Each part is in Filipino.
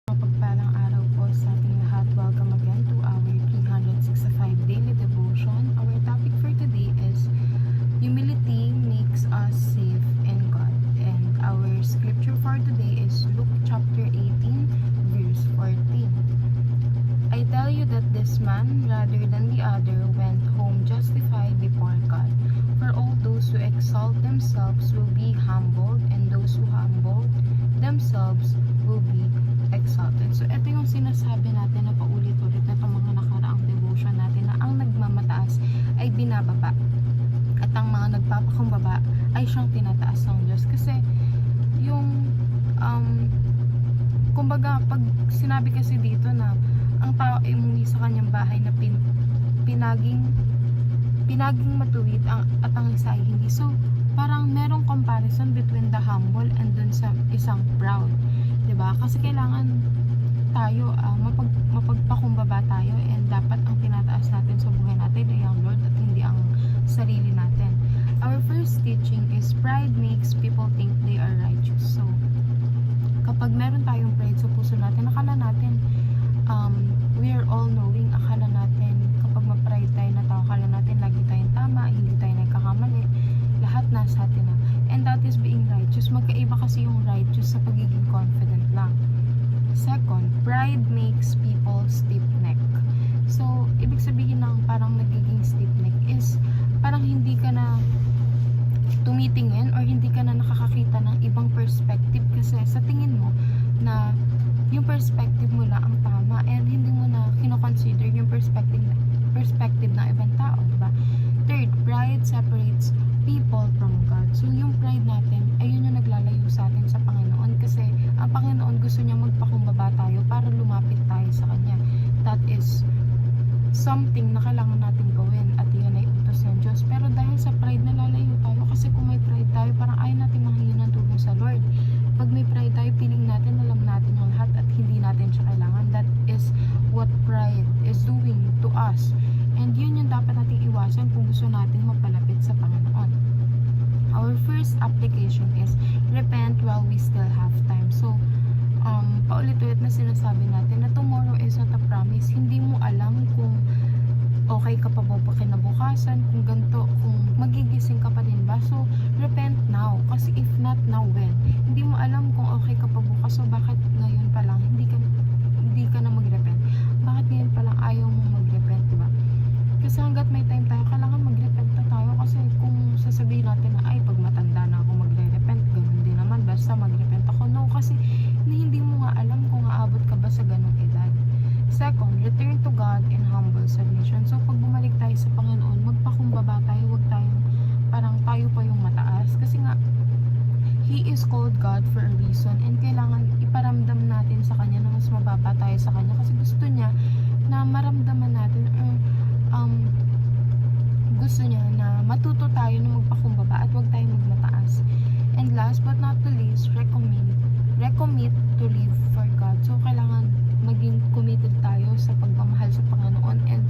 Mapagpalang araw po sa ating lahat. Welcome again to our 365 daily devotion. Our topic for today is humility makes us safe in God. And our scripture for today is Luke chapter 18 verse 14. I tell you that this man, rather than the other, went home justified before God. For all those who exalt themselves will be humbled, and those who humble themselves will be exalted. So, ito yung sinasabi natin na paulit-ulit na itong mga nakaraang devotion natin na ang nagmamataas ay binababa at ang mga nagpapakumbaba ay siyang tinataas ng Diyos. Kasi yung kumbaga, pag sinabi kasi dito na ang tao ay umuwi sa kanyang bahay na pinaging matuwid at ang isa ay hindi. So, parang merong comparison between the humble and dun sa isang proud. Diba? Kasi kailangan tayo mapagpakumbaba tayo, and dapat ang tinataas natin sa buhay natin ay ang Lord at hindi ang sarili natin. Our first teaching is pride makes people think they are righteous. So, kapag meron tayong pride sa puso natin, akala natin we are all knowing, akala natin kapag ma-pride tayo na tao, akala natin lagi tayong tama, hindi tayo nagkakamali, lahat nasa atin na. And that is being righteous. Magkaiba kasi yung righteous sa pagiging confident lang. Second, pride makes people stiff-neck. So, ibig sabihin ng parang nagiging stiff-neck is parang hindi ka na tumitingin or hindi ka na nakakakita ng ibang perspective kasi sa tingin mo na yung perspective mo lang ang tama and hindi mo na kino-consider yung perspective ng ibang tao, diba? Third, pride separates people from God. So, yung pride natin, ayun yung naglalayo sa atin sa Panginoon kasi ang Panginoon gusto niya magpakumbaba tayo para lumapit tayo sa Kanya. That is something na kailangan natin gawin at yan ay utos ng Diyos. Pero dahil sa pride, nalalayo tayo kasi kung may pride tayo, parang ayaw natin manghingi ng tulong sa Lord. Pag may pride tayo, piling natin, alam natin ang lahat at hindi natin siya kailangan. That is what pride is doing to us. And yun yung dapat nating iwasan kung gusto natin mapalapit sa Panginoon. Our first application is repent while we still have time. So, paulit-ulit na sinasabi natin na tomorrow is not a promise. Hindi mo alam kung okay ka pa ba kinabukasan, kung ganito, kung magigising ka pa din ba. So, repent now. Kasi if not now, when? Hindi mo alam kung okay ka pa bukas. So, bakit ngayon pa lang hindi ka na mag-repent? Bakit ngayon pa lang ayaw mong mag-repent, diba? Kasi hanggat may time tayo, kailangan mag-repent na tayo. Kasi kung sasabihin natin na, ay, pag matanda na ako magre-repent, ganun din naman, basta mag-repent ako. No, kasi hindi mo nga alam kung aabot ka ba sa ganung edad. Second, return to God in humble submission. So, pag bumalik tayo sa Panginoon, magpakumbaba tayo, huwag tayong parang tayo pa yung mataas. Kasi nga, He is called God for a reason, and kailangan iparamdam natin sa Kanya na mas mababa tayo sa Kanya kasi gusto niya na maramdaman natin or gusto niya na matuto tayo na magpakumbaba at huwag tayong magmataas. And last but not the least, recommit to live for God. So, kailangan maging committed tayo sa pagmamahal sa Panginoon, and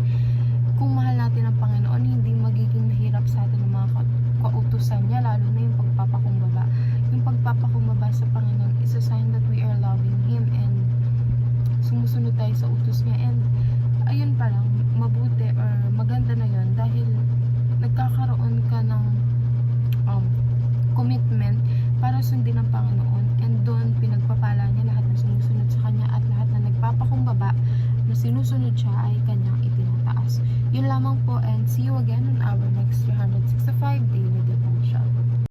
kung mahal natin ang Panginoon, hindi magiging mahirap sa atin ang mga kautusan niya, lalo na yung pagpapakumbaba. Yung pagpapakumbaba sa Panginoon is a sign that we are loving Him and sumusunod tayo sa utos niya. And ayun pa lang, mabuti or maganda na yun dahil nagkakaroon ka ng commitment para sundin ang Panginoon, and doon pinagpapala niya lahat na sumusunod sa Kanya at lahat na nagpapakumbaba na sinusunod siya ay Kanyang itinataas. Yun lamang po, and see you again on our next 365 daily devotion.